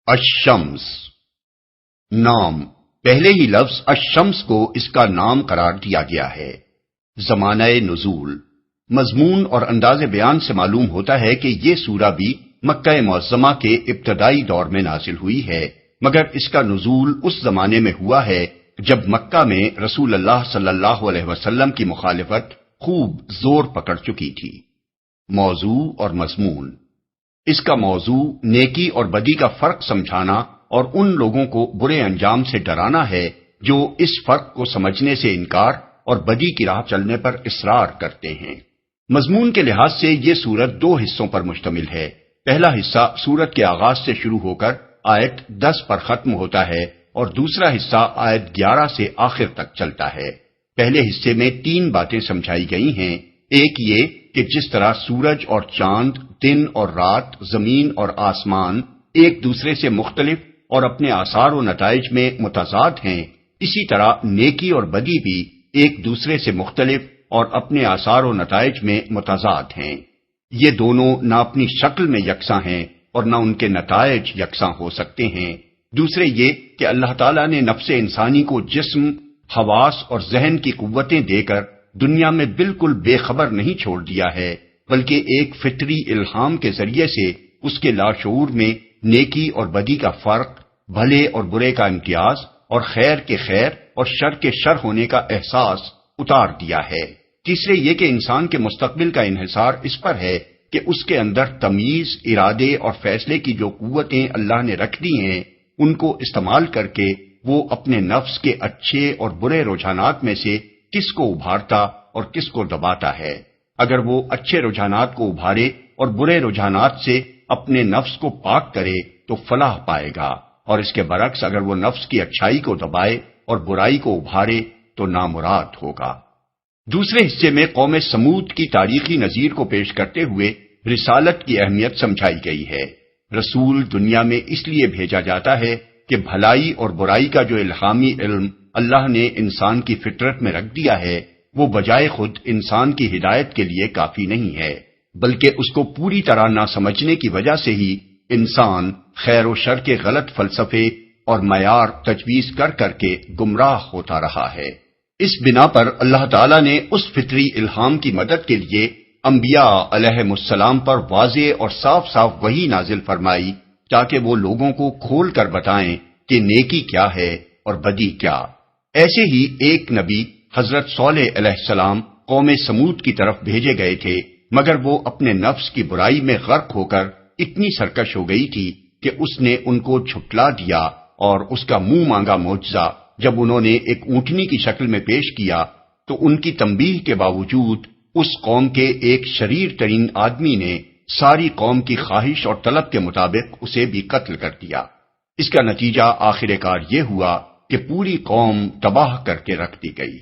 الشمس نام، پہلے ہی لفظ الشمس کو اس کا نام قرار دیا گیا ہے۔ زمانہ نزول، مضمون اور انداز بیان سے معلوم ہوتا ہے کہ یہ سورہ بھی مکہ معظمہ کے ابتدائی دور میں نازل ہوئی ہے، مگر اس کا نزول اس زمانے میں ہوا ہے جب مکہ میں رسول اللہ صلی اللہ علیہ وسلم کی مخالفت خوب زور پکڑ چکی تھی۔ موضوع اور مضمون، اس کا موضوع نیکی اور بدی کا فرق سمجھانا اور ان لوگوں کو برے انجام سے ڈرانا ہے جو اس فرق کو سمجھنے سے انکار اور بدی کی راہ چلنے پر اصرار کرتے ہیں۔ مضمون کے لحاظ سے یہ سورت دو حصوں پر مشتمل ہے۔ پہلا حصہ سورت کے آغاز سے شروع ہو کر آیت 10 پر ختم ہوتا ہے اور دوسرا حصہ آیت 11 سے آخر تک چلتا ہے۔ پہلے حصے میں 3 باتیں سمجھائی گئی ہیں۔ ایک یہ کہ جس طرح سورج اور چاند، دن اور رات، زمین اور آسمان ایک دوسرے سے مختلف اور اپنے آثار و نتائج میں متضاد ہیں، اسی طرح نیکی اور بدی بھی ایک دوسرے سے مختلف اور اپنے آثار و نتائج میں متضاد ہیں۔ یہ دونوں نہ اپنی شکل میں یکساں ہیں اور نہ ان کے نتائج یکساں ہو سکتے ہیں۔ دوسرے یہ کہ اللہ تعالیٰ نے نفس انسانی کو جسم، حواس اور ذہن کی قوتیں دے کر دنیا میں بالکل بے خبر نہیں چھوڑ دیا ہے، بلکہ ایک فطری الہام کے ذریعے سے اس کے لاشعور میں نیکی اور بدی کا فرق، بھلے اور برے کا امتیاز اور خیر کے خیر اور شر کے شر ہونے کا احساس اتار دیا ہے۔ تیسرے یہ کہ انسان کے مستقبل کا انحصار اس پر ہے کہ اس کے اندر تمیز، ارادے اور فیصلے کی جو قوتیں اللہ نے رکھ دی ہیں ان کو استعمال کر کے وہ اپنے نفس کے اچھے اور برے رجحانات میں سے کس کو ابھارتا اور کس کو دباتا ہے۔ اگر وہ اچھے رجحانات کو ابھارے اور برے رجحانات سے اپنے نفس کو پاک کرے تو فلاح پائے گا، اور اس کے برعکس اگر وہ نفس کی اچھائی کو دبائے اور برائی کو ابھارے تو نامراد ہوگا۔ دوسرے حصے میں قوم سمود کی تاریخی نظیر کو پیش کرتے ہوئے رسالت کی اہمیت سمجھائی گئی ہے۔ رسول دنیا میں اس لیے بھیجا جاتا ہے کہ بھلائی اور برائی کا جو الہامی علم اللہ نے انسان کی فطرت میں رکھ دیا ہے وہ بجائے خود انسان کی ہدایت کے لیے کافی نہیں ہے، بلکہ اس کو پوری طرح نہ سمجھنے کی وجہ سے ہی انسان خیر و شر کے غلط فلسفے اور معیار تجویز کر کر کے گمراہ ہوتا رہا ہے۔ اس بنا پر اللہ تعالیٰ نے اس فطری الہام کی مدد کے لیے انبیاء علیہم السلام پر واضح اور صاف صاف وحی نازل فرمائی تاکہ وہ لوگوں کو کھول کر بتائیں کہ نیکی کیا ہے اور بدی کیا۔ ایسے ہی ایک نبی حضرت صالح علیہ السلام قوم سمود کی طرف بھیجے گئے تھے، مگر وہ اپنے نفس کی برائی میں غرق ہو کر اتنی سرکش ہو گئی تھی کہ اس نے ان کو جھٹلا دیا، اور اس کا منہ مانگا معجزہ جب انہوں نے ایک اونٹنی کی شکل میں پیش کیا تو ان کی تنبیہ کے باوجود اس قوم کے ایک شریر ترین آدمی نے ساری قوم کی خواہش اور طلب کے مطابق اسے بھی قتل کر دیا۔ اس کا نتیجہ آخر کار یہ ہوا کہ پوری قوم تباہ کر کے رکھ دی گئی۔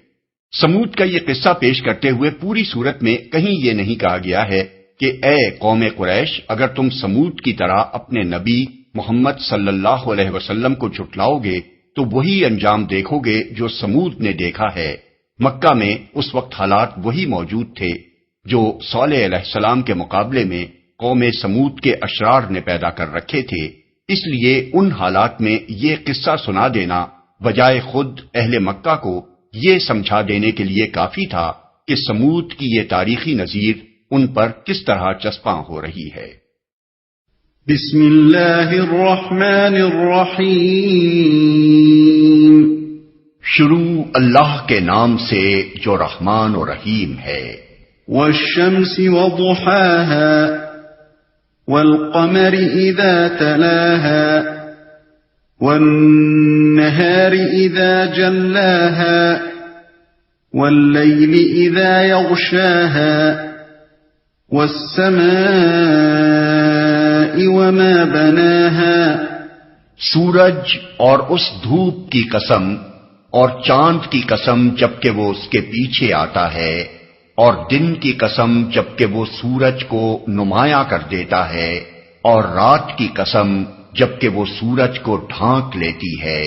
سمود کا یہ قصہ پیش کرتے ہوئے پوری صورت میں کہیں یہ نہیں کہا گیا ہے کہ اے قوم قریش، اگر تم سمود کی طرح اپنے نبی محمد صلی اللہ علیہ وسلم کو جھٹلاؤ گے تو وہی انجام دیکھو گے جو سمود نے دیکھا ہے۔ مکہ میں اس وقت حالات وہی موجود تھے جو صالح علیہ السلام کے مقابلے میں قوم سمود کے اشرار نے پیدا کر رکھے تھے، اس لیے ان حالات میں یہ قصہ سنا دینا بجائے خود اہل مکہ کو یہ سمجھا دینے کے لیے کافی تھا کہ سمود کی یہ تاریخی نظیر ان پر کس طرح چسپاں ہو رہی ہے۔ بسم اللہ الرحمن الرحیم، شروع اللہ کے نام سے جو رحمان و رحیم ہے۔ والشمس وضحاها والقمر اذا تلاها والنهار اذا جلاها والليل اذا يغشاها والسماء وما بناها، سورج اور اس دھوپ کی قسم اور چاند کی قسم جبکہ وہ اس کے پیچھے آتا ہے، اور دن کی قسم جبکہ وہ سورج کو نمایاں کر دیتا ہے، اور رات کی قسم جبکہ وہ سورج کو ڈھانک لیتی ہے،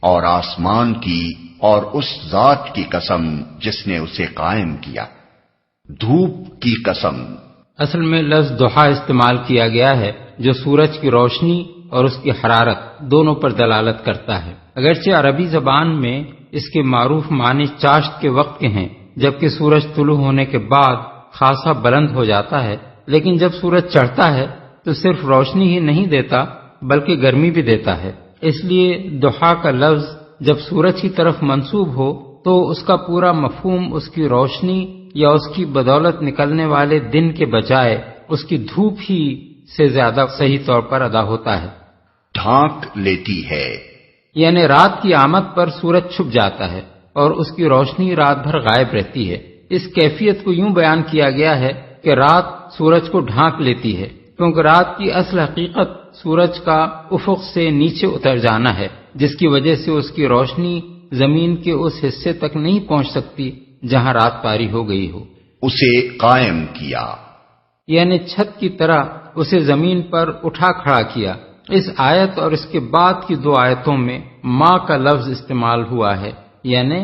اور آسمان کی اور اس ذات کی قسم جس نے اسے قائم کیا۔ دھوپ کی قسم، اصل میں لفظ ضحیٰ استعمال کیا گیا ہے جو سورج کی روشنی اور اس کی حرارت دونوں پر دلالت کرتا ہے۔ اگرچہ عربی زبان میں اس کے معروف معنی چاشت کے وقت کے ہیں، جبکہ سورج طلوع ہونے کے بعد خاصا بلند ہو جاتا ہے، لیکن جب سورج چڑھتا ہے تو صرف روشنی ہی نہیں دیتا بلکہ گرمی بھی دیتا ہے۔ اس لیے ضحیٰ کا لفظ جب سورج کی طرف منسوب ہو تو اس کا پورا مفہوم اس کی روشنی یا اس کی بدولت نکلنے والے دن کے بجائے اس کی دھوپ ہی سے زیادہ صحیح طور پر ادا ہوتا ہے۔ ڈھانک لیتی ہے، یعنی رات کی آمد پر سورج چھپ جاتا ہے اور اس کی روشنی رات بھر غائب رہتی ہے۔ اس کیفیت کو یوں بیان کیا گیا ہے کہ رات سورج کو ڈھانک لیتی ہے، کیونکہ رات کی اصل حقیقت سورج کا افق سے نیچے اتر جانا ہے، جس کی وجہ سے اس کی روشنی زمین کے اس حصے تک نہیں پہنچ سکتی جہاں رات پاری ہو گئی ہو۔ اسے قائم کیا، یعنی چھت کی طرح اسے زمین پر اٹھا کھڑا کیا۔ اس آیت اور اس کے بعد کی 2 آیتوں میں ماں کا لفظ استعمال ہوا ہے، یعنی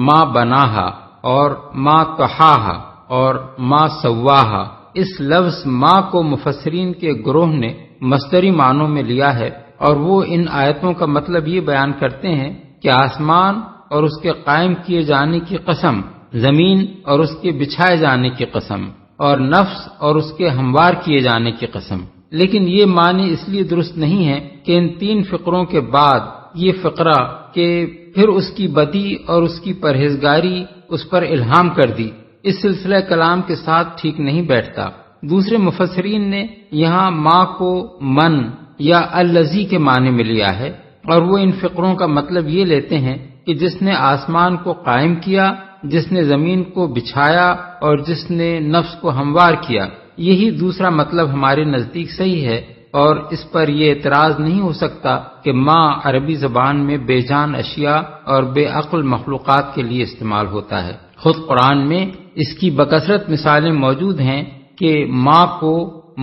ماں بناہا اور ماں طحاہا اور ماں سواہا۔ اس لفظ ماں کو مفسرین کے گروہ نے مصدری معنوں میں لیا ہے، اور وہ ان آیتوں کا مطلب یہ بیان کرتے ہیں کہ آسمان اور اس کے قائم کیے جانے کی قسم، زمین اور اس کے بچھائے جانے کی قسم، اور نفس اور اس کے ہموار کیے جانے کی قسم۔ لیکن یہ معنی اس لیے درست نہیں ہے کہ ان 3 فقروں کے بعد یہ فقرہ کہ پھر اس کی بدی اور اس کی پرہیزگاری اس پر الہام کر دی، اس سلسلہ کلام کے ساتھ ٹھیک نہیں بیٹھتا۔ دوسرے مفسرین نے یہاں ماں کو من یا الذی کے معنی میں لیا ہے، اور وہ ان فقروں کا مطلب یہ لیتے ہیں کہ جس نے آسمان کو قائم کیا، جس نے زمین کو بچھایا اور جس نے نفس کو ہموار کیا۔ یہی دوسرا مطلب ہمارے نزدیک صحیح ہے، اور اس پر یہ اعتراض نہیں ہو سکتا کہ ماں عربی زبان میں بے جان اشیاء اور بے عقل مخلوقات کے لیے استعمال ہوتا ہے۔ خود قرآن میں اس کی بکثرت مثالیں موجود ہیں کہ ماں کو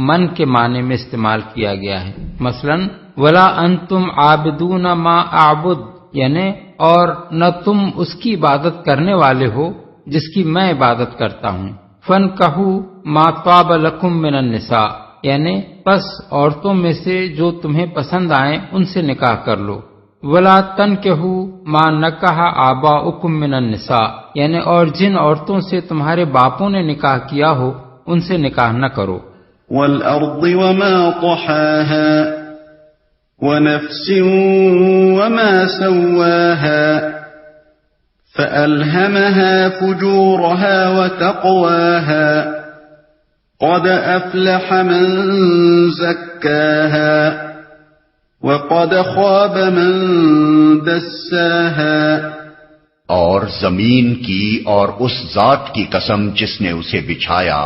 من کے معنی میں استعمال کیا گیا ہے۔ مثلا ولا انتم عابدون ما اعبد، یعنی اور نہ تم اس کی عبادت کرنے والے ہو جس کی میں عبادت کرتا ہوں۔ فانکحوا ما طاب لکم من النساء، یعنی پس عورتوں میں سے جو تمہیں پسند آئیں ان سے نکاح کر لو۔ ولا تنکحوا ما نکح آباؤکم من النساء، یعنی اور جن عورتوں سے تمہارے باپوں نے نکاح کیا ہو ان سے نکاح نہ کرو۔ والأرض وما طحاها ونفس وما سواها فألهمها فجورها وتقواها قد أفلح من زكاها وقد خاب من دساها۔ اور زمین کی اور اس ذات کی قسم جس نے اسے بچھایا،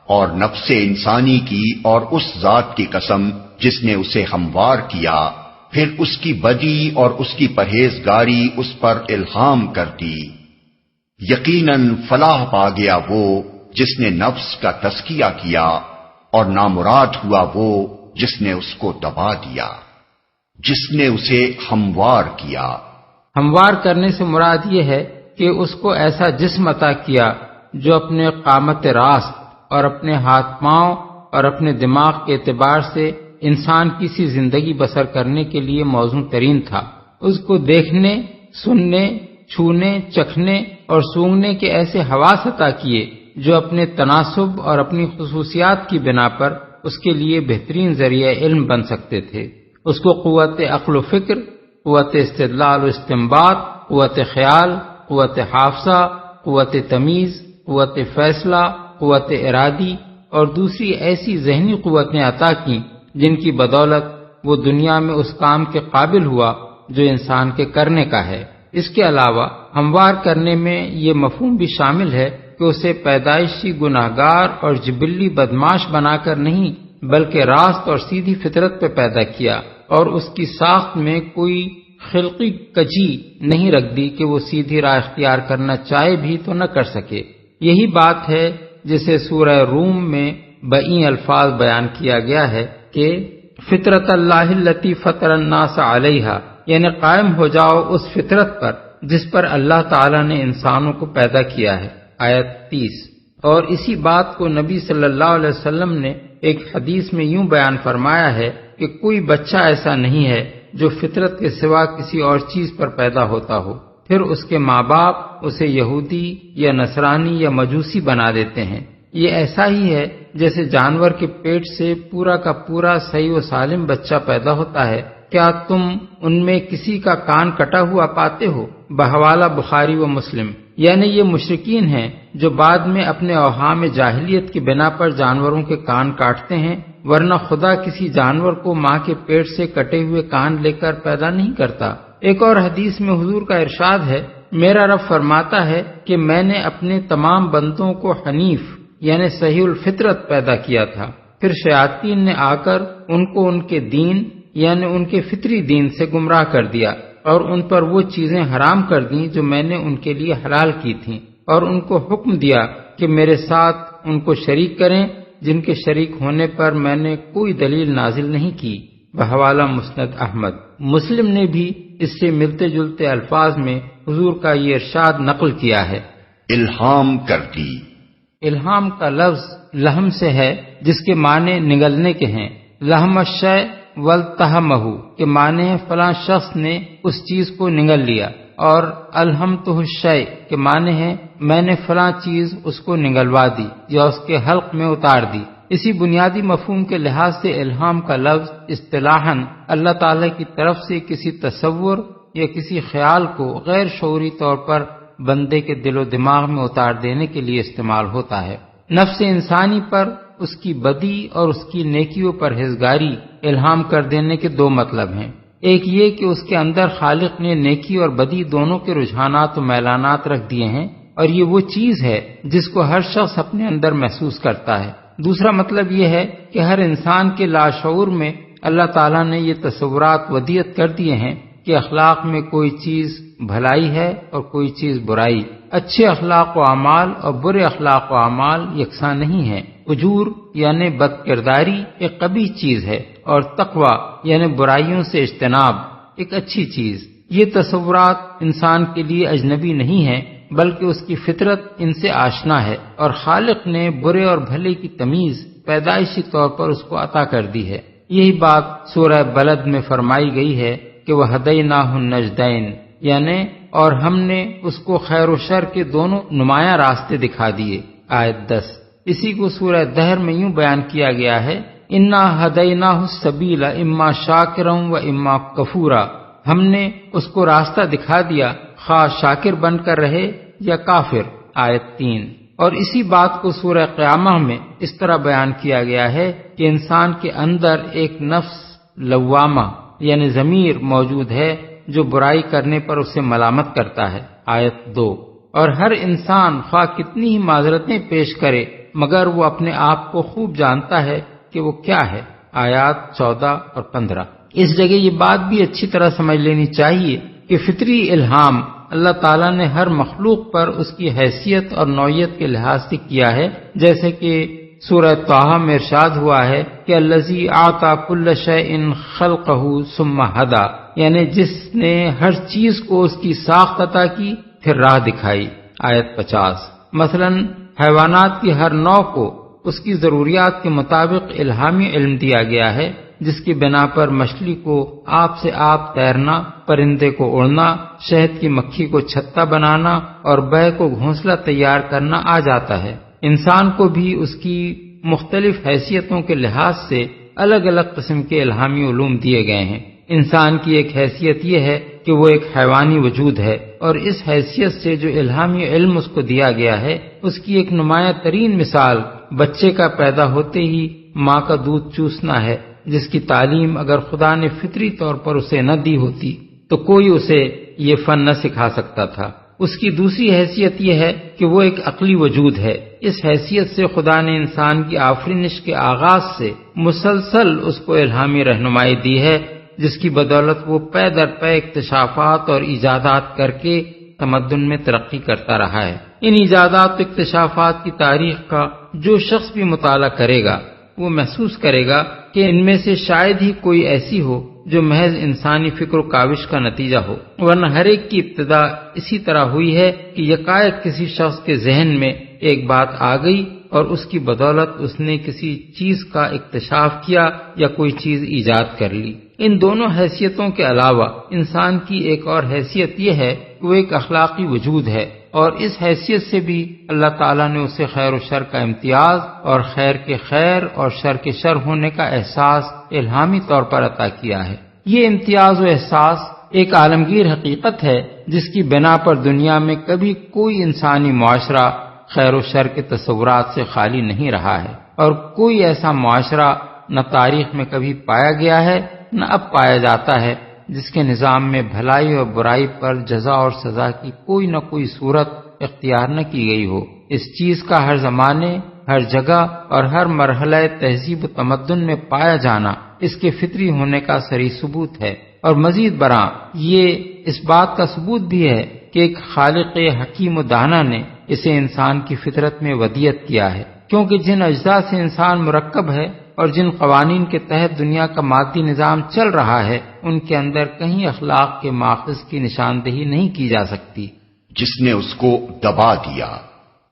اور نفس انسانی کی اور اس ذات کی قسم جس نے اسے ہموار کیا، پھر اس کی بدی اور اس کی پرہیزگاری اس پر الہام کر دی۔ یقیناً فلاح پا گیا وہ جس نے نفس کا تزکیہ کیا، اور نامراد ہوا وہ جس نے اس کو دبا دیا، جس نے اسے ہموار کیا۔ ہموار کرنے سے مراد یہ ہے کہ اس کو ایسا جسم عطا کیا جو اپنے قامت راست اور اپنے ہاتھ پاؤں اور اپنے دماغ کے اعتبار سے انسان کی سی زندگی بسر کرنے کے لیے موزوں ترین تھا۔ اس کو دیکھنے، سننے، چھونے، چکھنے اور سونگنے کے ایسے حواس عطا کیے جو اپنے تناسب اور اپنی خصوصیات کی بنا پر اس کے لیے بہترین ذریعہ علم بن سکتے تھے۔ اس کو قوت عقل و فکر، قوت استدلال و استنباط، قوت خیال، قوت حافظہ، قوت تمیز، قوت فیصلہ، قوت ارادی اور دوسری ایسی ذہنی قوتیں عطا کیں جن کی بدولت وہ دنیا میں اس کام کے قابل ہوا جو انسان کے کرنے کا ہے۔ اس کے علاوہ ہموار کرنے میں یہ مفہوم بھی شامل ہے کہ اسے پیدائشی گناہگار اور جبلی بدماش بنا کر نہیں بلکہ راست اور سیدھی فطرت پہ پیدا کیا، اور اس کی ساخت میں کوئی خلقی کجی نہیں رکھ دی کہ وہ سیدھی راہ اختیار کرنا چاہے بھی تو نہ کر سکے۔ یہی بات ہے جسے سورہ روم میں بئیں الفاظ بیان کیا گیا ہے کہ فطرت اللہ التی فطر الناس علیہا، یعنی قائم ہو جاؤ اس فطرت پر جس پر اللہ تعالی نے انسانوں کو پیدا کیا ہے، آیت 30۔ اور اسی بات کو نبی صلی اللہ علیہ وسلم نے ایک حدیث میں یوں بیان فرمایا ہے کہ کوئی بچہ ایسا نہیں ہے جو فطرت کے سوا کسی اور چیز پر پیدا ہوتا ہو، پھر اس کے ماں باپ اسے یہودی یا نصرانی یا مجوسی بنا دیتے ہیں۔ یہ ایسا ہی ہے جیسے جانور کے پیٹ سے پورا کا پورا صحیح و سالم بچہ پیدا ہوتا ہے، کیا تم ان میں کسی کا کان کٹا ہوا پاتے ہو؟ بحوالہ بخاری و مسلم۔ یعنی یہ مشرکین ہیں جو بعد میں اپنے اوہام جاہلیت کی بنا پر جانوروں کے کان کاٹتے ہیں، ورنہ خدا کسی جانور کو ماں کے پیٹ سے کٹے ہوئے کان لے کر پیدا نہیں کرتا۔ ایک اور حدیث میں حضور کا ارشاد ہے، میرا رب فرماتا ہے کہ میں نے اپنے تمام بندوں کو حنیف یعنی صحیح الفطرت پیدا کیا تھا، پھر شیاطین نے آ کر ان کو ان کے دین یعنی ان کے فطری دین سے گمراہ کر دیا اور ان پر وہ چیزیں حرام کر دیں جو میں نے ان کے لیے حلال کی تھیں، اور ان کو حکم دیا کہ میرے ساتھ ان کو شریک کریں جن کے شریک ہونے پر میں نے کوئی دلیل نازل نہیں کی۔ بحوالہ مسند احمد۔ مسلم نے بھی اس سے ملتے جلتے الفاظ میں حضور کا یہ ارشاد نقل کیا ہے، الہام کر دی۔ الہام کا لفظ لہم سے ہے جس کے معنی نگلنے کے ہیں۔ لہم الشیء والتہمہ کے معنی ہے فلاں شخص نے اس چیز کو نگل لیا، اور الہمتہ الشیء کے معنی ہے میں نے فلاں چیز اس کو نگلوا دی یا اس کے حلق میں اتار دی۔ اسی بنیادی مفہوم کے لحاظ سے الہام کا لفظ اصطلاحاً اللہ تعالی کی طرف سے کسی تصور یا کسی خیال کو غیر شعوری طور پر بندے کے دل و دماغ میں اتار دینے کے لیے استعمال ہوتا ہے۔ نفس انسانی پر اس کی بدی اور اس کی نیکیوں پر پرہیزگاری الہام کر دینے کے دو مطلب ہیں۔ ایک یہ کہ اس کے اندر خالق نے نیکی اور بدی دونوں کے رجحانات و میلانات رکھ دیے ہیں، اور یہ وہ چیز ہے جس کو ہر شخص اپنے اندر محسوس کرتا ہے۔ دوسرا مطلب یہ ہے کہ ہر انسان کے لاشعور میں اللہ تعالیٰ نے یہ تصورات ودیت کر دیے ہیں کہ اخلاق میں کوئی چیز بھلائی ہے اور کوئی چیز برائی، اچھے اخلاق و اعمال اور برے اخلاق و اعمال یکساں نہیں ہیں۔ فجور یعنی بد کرداری ایک قبیح چیز ہے، اور تقوی یعنی برائیوں سے اجتناب ایک اچھی چیز۔ یہ تصورات انسان کے لیے اجنبی نہیں ہیں، بلکہ اس کی فطرت ان سے آشنا ہے، اور خالق نے برے اور بھلے کی تمیز پیدائشی طور پر اس کو عطا کر دی ہے۔ یہی بات سورہ بلد میں فرمائی گئی ہے کہ وَهَدَيْنَاهُ النَّجْدَيْنِ، یعنی اور ہم نے اس کو خیر و شر کے دونوں نمایاں راستے دکھا دیے۔ آیت 10۔ اسی کو سورہ دہر میں یوں بیان کیا گیا ہے، اِنَّا هَدَيْنَاهُ السَّبِيلَ إِمَّا شَاكِرًا وَإِمَّا كَفُورًا، ہم نے اس کو راستہ دکھا دیا، خواہ شاکر بن کر رہے یا کافر۔ آیت 3۔ اور اسی بات کو سورہ قیامہ میں اس طرح بیان کیا گیا ہے کہ انسان کے اندر ایک نفس لوامہ یعنی ضمیر موجود ہے جو برائی کرنے پر اسے ملامت کرتا ہے۔ آیت 2۔ اور ہر انسان خواہ کتنی ہی معذرتیں پیش کرے مگر وہ اپنے آپ کو خوب جانتا ہے کہ وہ کیا ہے۔ آیات 14 اور 15۔ اس جگہ یہ بات بھی اچھی طرح سمجھ لینی چاہیے کہ فطری الہام اللہ تعالیٰ نے ہر مخلوق پر اس کی حیثیت اور نوعیت کے لحاظ سے کیا ہے، جیسے کہ سورہ طٰہٰ میں ارشاد ہوا ہے کہ الذی اعطی کل شیء خلقہ ثم ہدی، یعنی جس نے ہر چیز کو اس کی ساخت عطا کی پھر راہ دکھائی۔ آیت 50۔ مثلا حیوانات کی ہر نوع کو اس کی ضروریات کے مطابق الہامی علم دیا گیا ہے، جس کی بنا پر مچھلی کو آپ سے آپ تیرنا، پرندے کو اڑنا، شہد کی مکھی کو چھتا بنانا اور بے کو گھونسلہ تیار کرنا آ جاتا ہے۔ انسان کو بھی اس کی مختلف حیثیتوں کے لحاظ سے الگ الگ قسم کے الہامی علوم دیے گئے ہیں۔ انسان کی ایک حیثیت یہ ہے کہ وہ ایک حیوانی وجود ہے، اور اس حیثیت سے جو الہامی علم اس کو دیا گیا ہے اس کی ایک نمایاں ترین مثال بچے کا پیدا ہوتے ہی ماں کا دودھ چوسنا ہے، جس کی تعلیم اگر خدا نے فطری طور پر اسے نہ دی ہوتی تو کوئی اسے یہ فن نہ سکھا سکتا تھا۔ اس کی دوسری حیثیت یہ ہے کہ وہ ایک عقلی وجود ہے۔ اس حیثیت سے خدا نے انسان کی آفرینش کے آغاز سے مسلسل اس کو الہامی رہنمائی دی ہے، جس کی بدولت وہ پے در پے اکتشافات اور ایجادات کر کے تمدن میں ترقی کرتا رہا ہے۔ ان ایجادات و اکتشافات کی تاریخ کا جو شخص بھی مطالعہ کرے گا وہ محسوس کرے گا کہ ان میں سے شاید ہی کوئی ایسی ہو جو محض انسانی فکر و کاوش کا نتیجہ ہو، ورنہ ہر ایک کی ابتدا اسی طرح ہوئی ہے کہ یکایک کسی شخص کے ذہن میں ایک بات آ گئی اور اس کی بدولت اس نے کسی چیز کا اکتشاف کیا یا کوئی چیز ایجاد کر لی۔ ان دونوں حیثیتوں کے علاوہ انسان کی ایک اور حیثیت یہ ہے کہ وہ ایک اخلاقی وجود ہے، اور اس حیثیت سے بھی اللہ تعالیٰ نے اسے خیر و شر کا امتیاز اور خیر کے خیر اور شر کے شر ہونے کا احساس الہامی طور پر عطا کیا ہے۔ یہ امتیاز و احساس ایک عالمگیر حقیقت ہے جس کی بنا پر دنیا میں کبھی کوئی انسانی معاشرہ خیر و شر کے تصورات سے خالی نہیں رہا ہے، اور کوئی ایسا معاشرہ نہ تاریخ میں کبھی پایا گیا ہے نہ اب پایا جاتا ہے جس کے نظام میں بھلائی اور برائی پر جزا اور سزا کی کوئی نہ کوئی صورت اختیار نہ کی گئی ہو۔ اس چیز کا ہر زمانے، ہر جگہ اور ہر مرحلہ تہذیب و تمدن میں پایا جانا اس کے فطری ہونے کا صریح ثبوت ہے، اور مزید برآں یہ اس بات کا ثبوت بھی ہے کہ ایک خالق حکیم و دانا نے اسے انسان کی فطرت میں ودیت کیا ہے، کیونکہ جن اجزاء سے انسان مرکب ہے اور جن قوانین کے تحت دنیا کا مادی نظام چل رہا ہے ان کے اندر کہیں اخلاق کے ماخذ کی نشاندہی نہیں کی جا سکتی۔ جس نے اس کو دبا دیا،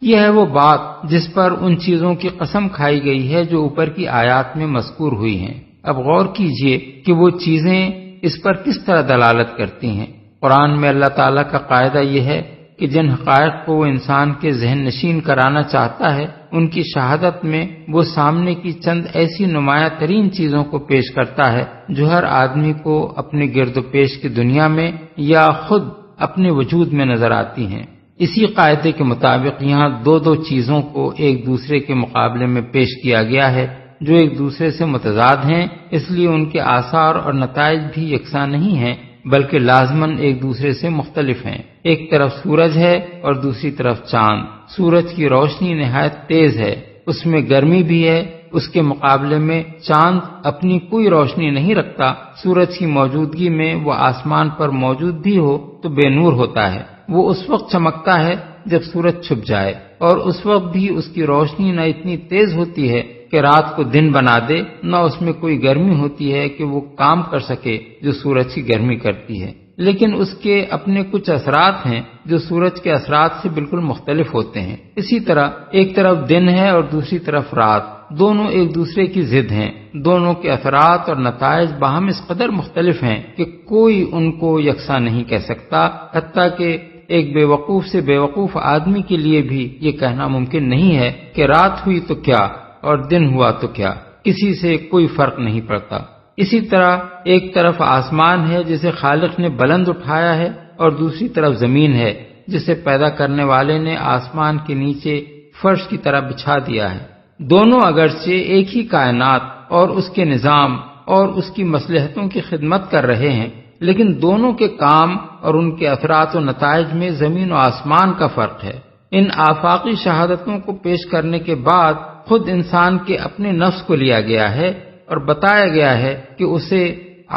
یہ ہے وہ بات جس پر ان چیزوں کی قسم کھائی گئی ہے جو اوپر کی آیات میں مذکور ہوئی ہیں۔ اب غور کیجئے کہ وہ چیزیں اس پر کس طرح دلالت کرتی ہیں۔ قرآن میں اللہ تعالیٰ کا قاعدہ یہ ہے کہ جن حقائق کو وہ انسان کے ذہن نشین کرانا چاہتا ہے ان کی شہادت میں وہ سامنے کی چند ایسی نمایاں ترین چیزوں کو پیش کرتا ہے جو ہر آدمی کو اپنے گرد و پیش کی دنیا میں یا خود اپنے وجود میں نظر آتی ہیں۔ اسی قاعدے کے مطابق یہاں دو چیزوں کو ایک دوسرے کے مقابلے میں پیش کیا گیا ہے جو ایک دوسرے سے متضاد ہیں، اس لیے ان کے آثار اور نتائج بھی یکساں نہیں ہیں بلکہ لازماً ایک دوسرے سے مختلف ہیں۔ ایک طرف سورج ہے اور دوسری طرف چاند۔ سورج کی روشنی نہایت تیز ہے، اس میں گرمی بھی ہے، اس کے مقابلے میں چاند اپنی کوئی روشنی نہیں رکھتا۔ سورج کی موجودگی میں وہ آسمان پر موجود بھی ہو تو بے نور ہوتا ہے، وہ اس وقت چمکتا ہے جب سورج چھپ جائے، اور اس وقت بھی اس کی روشنی نہ اتنی تیز ہوتی ہے کہ رات کو دن بنا دے، نہ اس میں کوئی گرمی ہوتی ہے کہ وہ کام کر سکے جو سورج کی گرمی کرتی ہے، لیکن اس کے اپنے کچھ اثرات ہیں جو سورج کے اثرات سے بالکل مختلف ہوتے ہیں۔ اسی طرح ایک طرف دن ہے اور دوسری طرف رات، دونوں ایک دوسرے کی ضد ہیں، دونوں کے اثرات اور نتائج باہم اس قدر مختلف ہیں کہ کوئی ان کو یکساں نہیں کہہ سکتا، حتیٰ کہ ایک بے وقوف سے بے وقوف آدمی کے لیے بھی یہ کہنا ممکن نہیں ہے کہ رات ہوئی تو کیا اور دن ہوا تو کیا، کسی سے کوئی فرق نہیں پڑتا۔ اسی طرح ایک طرف آسمان ہے جسے خالق نے بلند اٹھایا ہے، اور دوسری طرف زمین ہے جسے پیدا کرنے والے نے آسمان کے نیچے فرش کی طرح بچھا دیا ہے۔ دونوں اگرچہ ایک ہی کائنات اور اس کے نظام اور اس کی مصلحتوں کی خدمت کر رہے ہیں، لیکن دونوں کے کام اور ان کے اثرات و نتائج میں زمین و آسمان کا فرق ہے۔ ان آفاقی شہادتوں کو پیش کرنے کے بعد خود انسان کے اپنے نفس کو لیا گیا ہے اور بتایا گیا ہے کہ اسے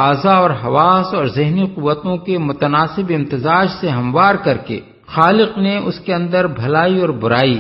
اعضاء اور حواس اور ذہنی قوتوں کے متناسب امتزاج سے ہموار کر کے خالق نے اس کے اندر بھلائی اور برائی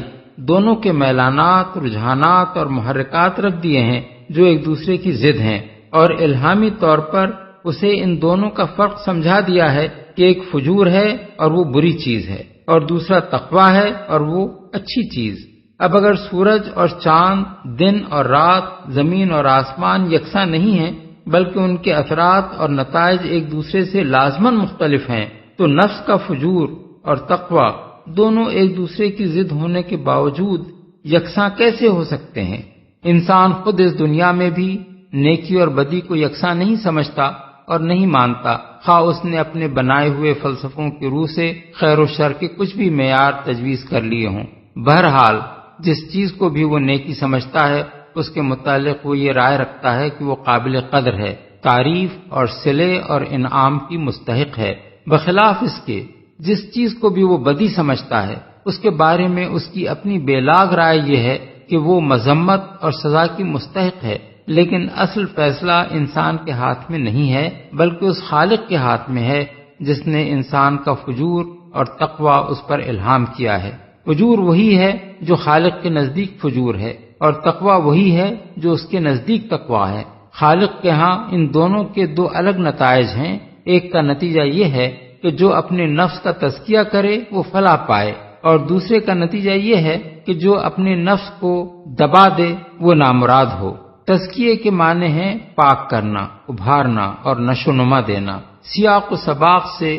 دونوں کے میلانات، رجحانات اور محرکات رکھ دیے ہیں جو ایک دوسرے کی ضد ہیں، اور الہامی طور پر اسے ان دونوں کا فرق سمجھا دیا ہے کہ ایک فجور ہے اور وہ بری چیز ہے، اور دوسرا تقویٰ ہے اور وہ اچھی چیز۔ اب اگر سورج اور چاند، دن اور رات، زمین اور آسمان یکساں نہیں ہیں بلکہ ان کے اثرات اور نتائج ایک دوسرے سے لازماً مختلف ہیں، تو نفس کا فجور اور تقویٰ دونوں ایک دوسرے کی ضد ہونے کے باوجود یکساں کیسے ہو سکتے ہیں؟ انسان خود اس دنیا میں بھی نیکی اور بدی کو یکساں نہیں سمجھتا اور نہیں مانتا، خواہ اس نے اپنے بنائے ہوئے فلسفوں کی روح سے خیر و شر کے کچھ بھی معیار تجویز کر لیے ہوں۔ بہرحال جس چیز کو بھی وہ نیکی سمجھتا ہے اس کے متعلق وہ یہ رائے رکھتا ہے کہ وہ قابل قدر ہے، تعریف اور صلے اور انعام کی مستحق ہے، بخلاف اس کے جس چیز کو بھی وہ بدی سمجھتا ہے اس کے بارے میں اس کی اپنی بے لاگ رائے یہ ہے کہ وہ مذمت اور سزا کی مستحق ہے، لیکن اصل فیصلہ انسان کے ہاتھ میں نہیں ہے بلکہ اس خالق کے ہاتھ میں ہے جس نے انسان کا فجور اور تقویٰ اس پر الہام کیا ہے۔ فجور وہی ہے جو خالق کے نزدیک فجور ہے، اور تقویٰ وہی ہے جو اس کے نزدیک تقویٰ ہے۔ خالق کے ہاں ان دونوں کے دو الگ نتائج ہیں۔ ایک کا نتیجہ یہ ہے کہ جو اپنے نفس کا تزکیہ کرے وہ فلاح پائے، اور دوسرے کا نتیجہ یہ ہے کہ جو اپنے نفس کو دبا دے وہ نامراد ہو۔ تزکیے کے معنی ہیں پاک کرنا، ابھارنا اور نشو و نما دینا۔ سیاق و سباق سے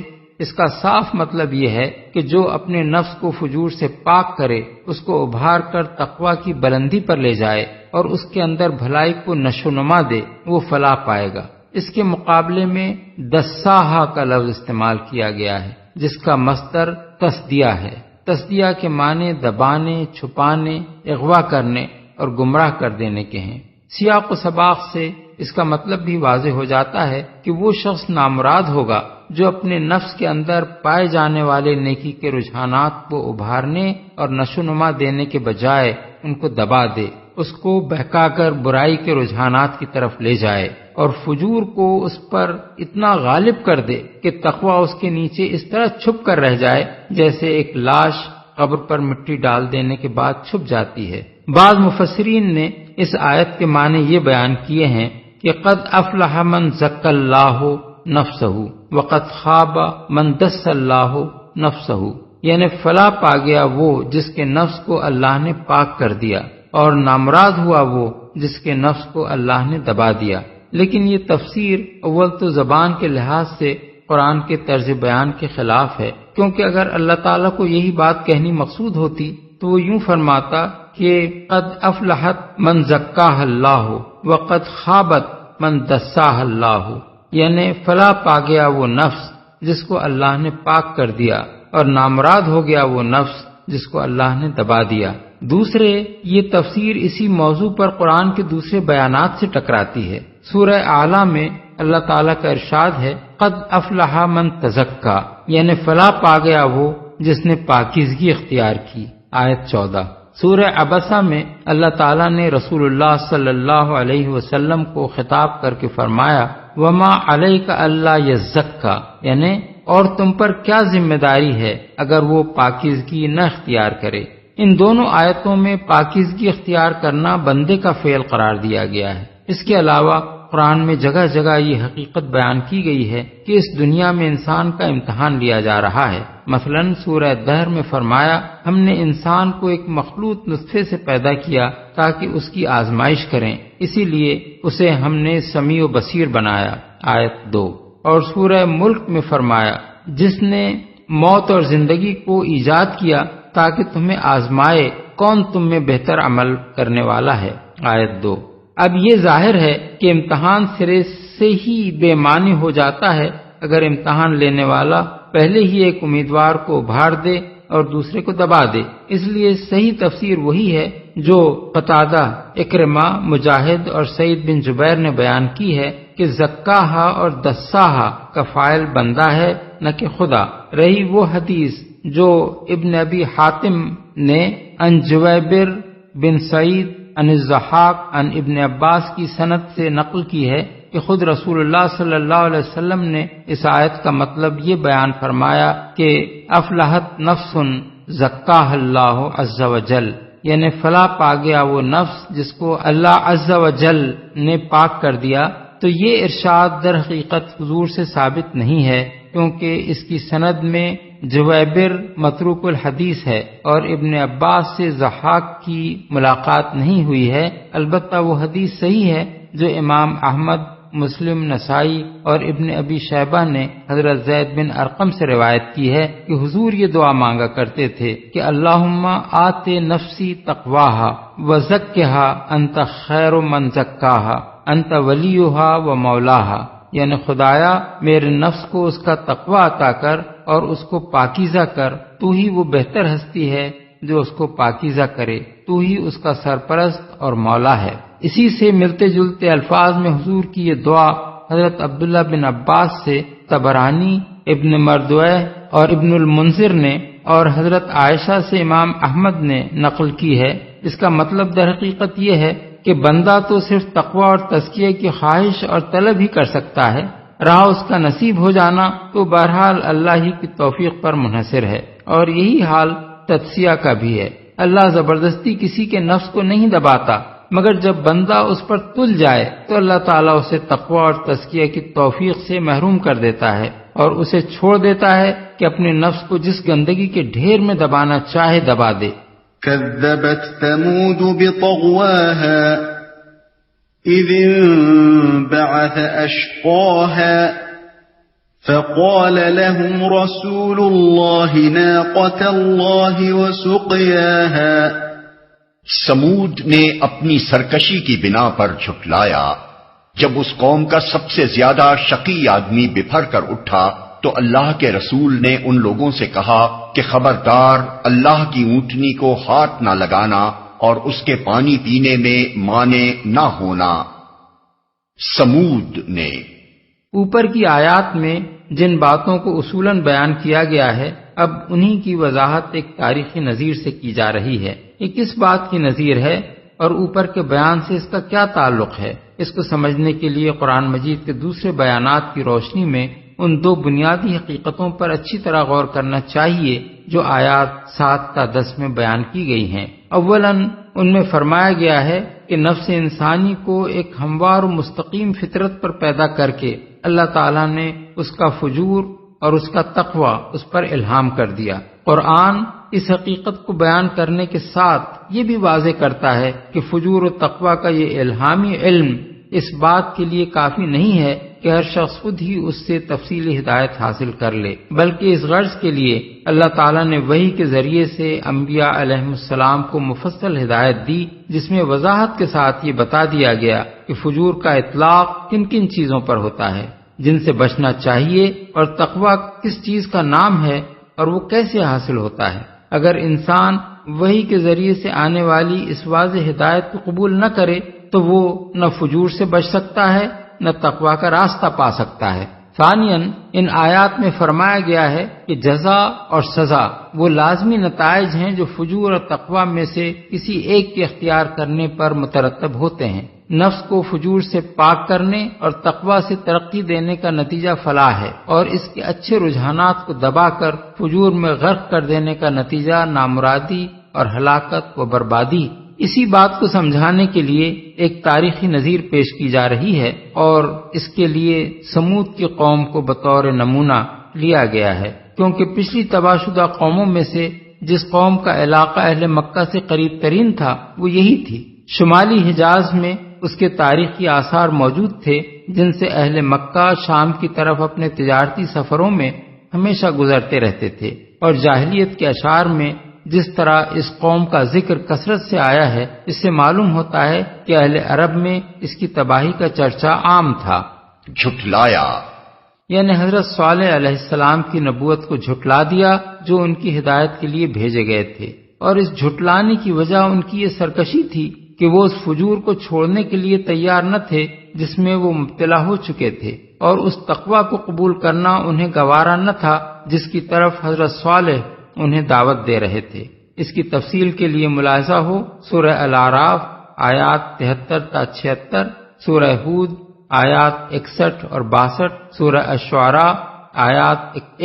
اس کا صاف مطلب یہ ہے کہ جو اپنے نفس کو فجور سے پاک کرے، اس کو ابھار کر تقوی کی بلندی پر لے جائے اور اس کے اندر بھلائی کو نشو و نما دے، وہ فلاح پائے گا۔ اس کے مقابلے میں دساہا کا لفظ استعمال کیا گیا ہے، جس کا مصدر تصدیہ ہے۔ تصدیہ کے معنی دبانے، چھپانے، اغوا کرنے اور گمراہ کر دینے کے ہیں۔ سیاق و سباق سے اس کا مطلب بھی واضح ہو جاتا ہے کہ وہ شخص نامراد ہوگا جو اپنے نفس کے اندر پائے جانے والے نیکی کے رجحانات کو ابھارنے اور نشو و نما دینے کے بجائے ان کو دبا دے، اس کو بہکا کر برائی کے رجحانات کی طرف لے جائے اور فجور کو اس پر اتنا غالب کر دے کہ تقوی اس کے نیچے اس طرح چھپ کر رہ جائے جیسے ایک لاش قبر پر مٹی ڈال دینے کے بعد چھپ جاتی ہے۔ بعض مفسرین نے اس آیت کے معنی یہ بیان کیے ہیں کہ قد افلح من زکی اللہ نفسہ وقد خاب من دس اللہ نفسہ، یعنی فلاح پا گیا وہ جس کے نفس کو اللہ نے پاک کر دیا اور نامراد ہوا وہ جس کے نفس کو اللہ نے دبا دیا۔ لیکن یہ تفسیر اول تو زبان کے لحاظ سے قرآن کے طرز بیان کے خلاف ہے، کیونکہ اگر اللہ تعالیٰ کو یہی بات کہنی مقصود ہوتی تو وہ یوں فرماتا کہ قد افلحت من زکاہ اللہ وقد خابت من دساہ اللہ، یعنی فلاح پا گیا وہ نفس جس کو اللہ نے پاک کر دیا اور نامراد ہو گیا وہ نفس جس کو اللہ نے دبا دیا۔ دوسرے، یہ تفسیر اسی موضوع پر قرآن کے دوسرے بیانات سے ٹکراتی ہے۔ سورہ اعلیٰ میں اللہ تعالیٰ کا ارشاد ہے قد افلح من تزکا، یعنی فلاح پا گیا وہ جس نے پاکیزگی اختیار کی، آیت 14۔ سورہ عبسہ میں اللہ تعالیٰ نے رسول اللہ صلی اللہ علیہ وسلم کو خطاب کر کے فرمایا وما علیک الا یزکا، یعنی اور تم پر کیا ذمہ داری ہے اگر وہ پاکیزگی نہ اختیار کرے۔ ان دونوں آیتوں میں پاکیزگی اختیار کرنا بندے کا فعل قرار دیا گیا ہے۔ اس کے علاوہ قرآن میں جگہ جگہ یہ حقیقت بیان کی گئی ہے کہ اس دنیا میں انسان کا امتحان لیا جا رہا ہے۔ مثلا سورہ دہر میں فرمایا ہم نے انسان کو ایک مخلوط نطفے سے پیدا کیا تاکہ اس کی آزمائش کریں، اسی لیے اسے ہم نے سمیع و بصیر بنایا، آیت 2۔ اور سورہ ملک میں فرمایا جس نے موت اور زندگی کو ایجاد کیا تاکہ تمہیں آزمائے کون تم میں بہتر عمل کرنے والا ہے، آیت 2۔ اب یہ ظاہر ہے کہ امتحان سرے سے ہی بے معنی ہو جاتا ہے اگر امتحان لینے والا پہلے ہی ایک امیدوار کو ابھار دے اور دوسرے کو دبا دے۔ اس لیے صحیح تفسیر وہی ہے جو قتادہ، اکرمہ، مجاہد اور سعید بن جبیر نے بیان کی ہے کہ زکاہا اور دساہا کا فاعل بندہ ہے نہ کہ خدا۔ رہی وہ حدیث جو ابن ابی حاتم نے عن جویبر بن سعید عن الضحاک عن ابن عباس کی سند سے نقل کی ہے کہ خود رسول اللہ صلی اللہ علیہ وسلم نے اس آیت کا مطلب یہ بیان فرمایا کہ افلحت نفس زکاہ اللہ عز وجل، یعنی فلاح پا گیا وہ نفس جس کو اللہ عز وجل نے پاک کر دیا۔ تو یہ ارشاد در حقیقت حضور سے ثابت نہیں ہے، کیونکہ اس کی سند میں جویبر متروک الحدیث ہے اور ابن عباس سے ضحاک کی ملاقات نہیں ہوئی ہے۔ البتہ وہ حدیث صحیح ہے جو امام احمد، مسلم، نسائی اور ابن ابی شیبہ نے حضرت زید بن ارقم سے روایت کی ہے کہ حضور یہ دعا مانگا کرتے تھے کہ اللہم آت نفسی تقواہا وزکھا انت خیر من زکاہا انت ولیہا و مولاہا، یعنی خدایا میرے نفس کو اس کا تقوی عطا کر اور اس کو پاکیزہ کر، تو ہی وہ بہتر ہستی ہے جو اس کو پاکیزہ کرے، تو ہی اس کا سرپرست اور مولا ہے۔ اسی سے ملتے جلتے الفاظ میں حضور کی یہ دعا حضرت عبداللہ بن عباس سے طبرانی، ابن مردویہ اور ابن المنذر نے اور حضرت عائشہ سے امام احمد نے نقل کی ہے۔ اس کا مطلب در حقیقت یہ ہے کہ بندہ تو صرف تقوی اور تزکیے کی خواہش اور طلب ہی کر سکتا ہے، رہا اس کا نصیب ہو جانا تو بہرحال اللہ ہی کی توفیق پر منحصر ہے، اور یہی حال تجزیہ کا بھی ہے۔ اللہ زبردستی کسی کے نفس کو نہیں دباتا، مگر جب بندہ اس پر تل جائے تو اللہ تعالیٰ اسے تقوی اور تزکیہ کی توفیق سے محروم کر دیتا ہے اور اسے چھوڑ دیتا ہے کہ اپنے نفس کو جس گندگی کے ڈھیر میں دبانا چاہے دبا دے۔ كذبت ثمود بطغواها إذ انبعث أشقاها فقال لهم رسول الله ناقة الله وسقياها۔ سمود نے اپنی سرکشی کی بنا پر جھٹلایا۔ جب اس قوم کا سب سے زیادہ شقی آدمی بپھر کر اٹھا تو اللہ کے رسول نے ان لوگوں سے کہا کہ خبردار اللہ کی اونٹنی کو ہاتھ نہ لگانا اور اس کے پانی پینے میں مانے نہ ہونا۔ سمود نے اوپر کی آیات میں جن باتوں کو اصولاً بیان کیا گیا ہے، اب انہی کی وضاحت ایک تاریخی نظیر سے کی جا رہی ہے۔ یہ کس بات کی نظیر ہے اور اوپر کے بیان سے اس کا کیا تعلق ہے؟ اس کو سمجھنے کے لیے قرآن مجید کے دوسرے بیانات کی روشنی میں ان دو بنیادی حقیقتوں پر اچھی طرح غور کرنا چاہیے جو آیات 7 تا 10 میں بیان کی گئی ہیں۔ اولاً ان میں فرمایا گیا ہے کہ نفس انسانی کو ایک ہموار و مستقیم فطرت پر پیدا کر کے اللہ تعالیٰ نے اس کا فجور اور اس کا تقوی اس پر الہام کر دیا۔ قرآن اس حقیقت کو بیان کرنے کے ساتھ یہ بھی واضح کرتا ہے کہ فجور و تقوی کا یہ الہامی علم اس بات کے لیے کافی نہیں ہے کہ ہر شخص خود ہی اس سے تفصیلی ہدایت حاصل کر لے، بلکہ اس غرض کے لیے اللہ تعالیٰ نے وحی کے ذریعے سے انبیاء علیہ السلام کو مفصل ہدایت دی، جس میں وضاحت کے ساتھ یہ بتا دیا گیا کہ فجور کا اطلاق کن کن چیزوں پر ہوتا ہے جن سے بچنا چاہیے، اور تقوی کس چیز کا نام ہے اور وہ کیسے حاصل ہوتا ہے۔ اگر انسان وحی کے ذریعے سے آنے والی اس واضح ہدایت کو قبول نہ کرے تو وہ نہ فجور سے بچ سکتا ہے نہ تقوی کا راستہ پا سکتا ہے۔ ثانیاً ان آیات میں فرمایا گیا ہے کہ جزا اور سزا وہ لازمی نتائج ہیں جو فجور اور تقوی میں سے کسی ایک کے اختیار کرنے پر مترتب ہوتے ہیں۔ نفس کو فجور سے پاک کرنے اور تقوی سے ترقی دینے کا نتیجہ فلاح ہے، اور اس کے اچھے رجحانات کو دبا کر فجور میں غرق کر دینے کا نتیجہ نامرادی اور ہلاکت و بربادی۔ اسی بات کو سمجھانے کے لیے ایک تاریخی نظیر پیش کی جا رہی ہے، اور اس کے لیے سمود کی قوم کو بطور نمونہ لیا گیا ہے، کیونکہ پچھلی تباہ شدہ قوموں میں سے جس قوم کا علاقہ اہل مکہ سے قریب ترین تھا وہ یہی تھی۔ شمالی حجاز میں اس کے تاریخی آثار موجود تھے جن سے اہل مکہ شام کی طرف اپنے تجارتی سفروں میں ہمیشہ گزرتے رہتے تھے، اور جاہلیت کے اشعار میں جس طرح اس قوم کا ذکر کثرت سے آیا ہے اس سے معلوم ہوتا ہے کہ اہل عرب میں اس کی تباہی کا چرچا عام تھا۔ جھٹلایا یعنی حضرت صالح علیہ السلام کی نبوت کو جھٹلا دیا جو ان کی ہدایت کے لیے بھیجے گئے تھے، اور اس جھٹلانے کی وجہ ان کی یہ سرکشی تھی کہ وہ اس فجور کو چھوڑنے کے لیے تیار نہ تھے جس میں وہ مبتلا ہو چکے تھے، اور اس تقوی کو قبول کرنا انہیں گوارا نہ تھا جس کی طرف حضرت صالح انہیں دعوت دے رہے تھے۔ اس کی تفصیل کے لیے ملاحظہ ہو سورہ الاعراف آیات 73 تا 76، سورہ ہود آیات 61 اور 62، سورہ الشعراء آیات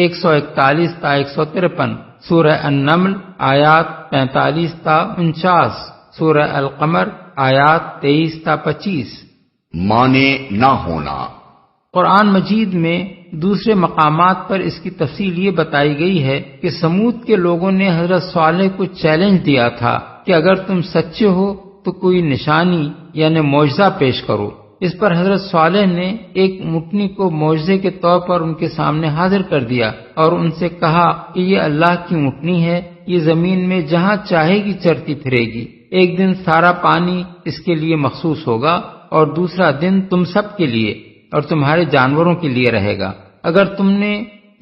141 تا 153، سورہ النمل آیات 45 تا 49، سورہ القمر آیات 23 تا 25۔ مانے نہ ہونا۔ قرآن مجید میں دوسرے مقامات پر اس کی تفصیل یہ بتائی گئی ہے کہ سمود کے لوگوں نے حضرت صالح کو چیلنج دیا تھا کہ اگر تم سچے ہو تو کوئی نشانی یعنی معجزہ پیش کرو۔ اس پر حضرت صالح نے ایک اونٹنی کو معجزے کے طور پر ان کے سامنے حاضر کر دیا اور ان سے کہا کہ یہ اللہ کی اونٹنی ہے، یہ زمین میں جہاں چاہے گی چرتی پھرے گی، ایک دن سارا پانی اس کے لیے مخصوص ہوگا اور دوسرا دن تم سب کے لیے اور تمہارے جانوروں کے لیے رہے گا۔ اگر تم نے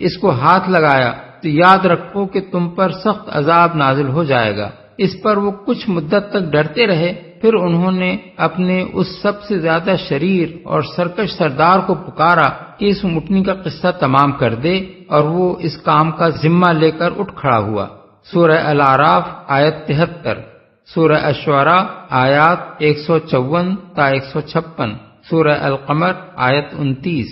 اس کو ہاتھ لگایا تو یاد رکھو کہ تم پر سخت عذاب نازل ہو جائے گا۔ اس پر وہ کچھ مدت تک ڈرتے رہے، پھر انہوں نے اپنے اس سب سے زیادہ شریر اور سرکش سردار کو پکارا کہ اس اونٹنی کا قصہ تمام کر دے، اور وہ اس کام کا ذمہ لے کر اٹھ کھڑا ہوا۔ سورہ الاعراف آیت 73، سورہ الشعراء آیات 154 تا 156، سورہ القمر آیت 29۔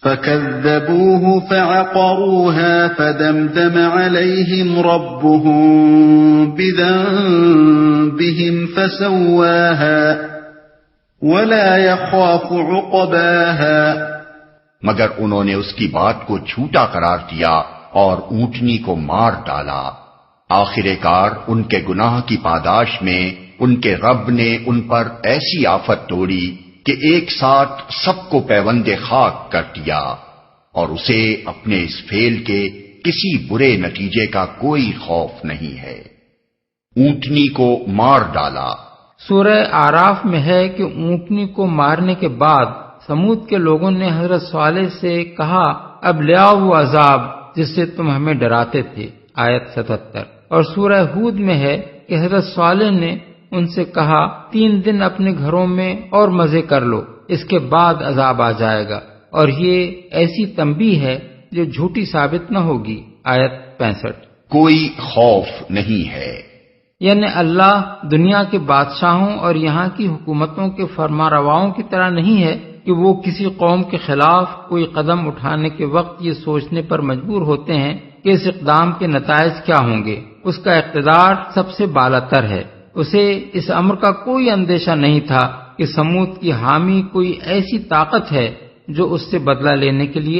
فكذبوه فعقروها فدمدم عليهم ربهم بذنبهم فسواها ولا يخاف عقباها مگر انہوں نے اس کی بات کو جھوٹا قرار دیا اور اونٹنی کو مار ڈالا۔ آخر کار ان کے گناہ کی پاداش میں ان کے رب نے ان پر ایسی آفت توڑی کہ ایک ساتھ سب کو پیوند خاک کر دیا، اور اسے اپنے اس فعل کے کسی برے نتیجے کا کوئی خوف نہیں ہے۔ اونٹنی کو مار ڈالا۔ سورہ آراف میں ہے کہ اونٹنی کو مارنے کے بعد سمود کے لوگوں نے حضرت صالح سے کہا اب لے آؤ وہ عذاب جس سے تم ہمیں ڈراتے تھے، آیت 77۔ اور سورہ ہود میں ہے کہ حضرت صالح نے ان سے کہا 3 دن اپنے گھروں میں اور مزے کر لو، اس کے بعد عذاب آ جائے گا، اور یہ ایسی تنبیہ ہے جو جھوٹی ثابت نہ ہوگی، آیت 65۔ کوئی خوف نہیں ہے، یعنی اللہ دنیا کے بادشاہوں اور یہاں کی حکومتوں کے فرمانرواؤں کی طرح نہیں ہے کہ وہ کسی قوم کے خلاف کوئی قدم اٹھانے کے وقت یہ سوچنے پر مجبور ہوتے ہیں کہ اس اقدام کے نتائج کیا ہوں گے۔ اس کا اقتدار سب سے بالاتر ہے، اسے اس امر کا کوئی اندیشہ نہیں تھا کہ سمود کی حامی کوئی ایسی طاقت ہے جو اس سے بدلہ لینے کے لیے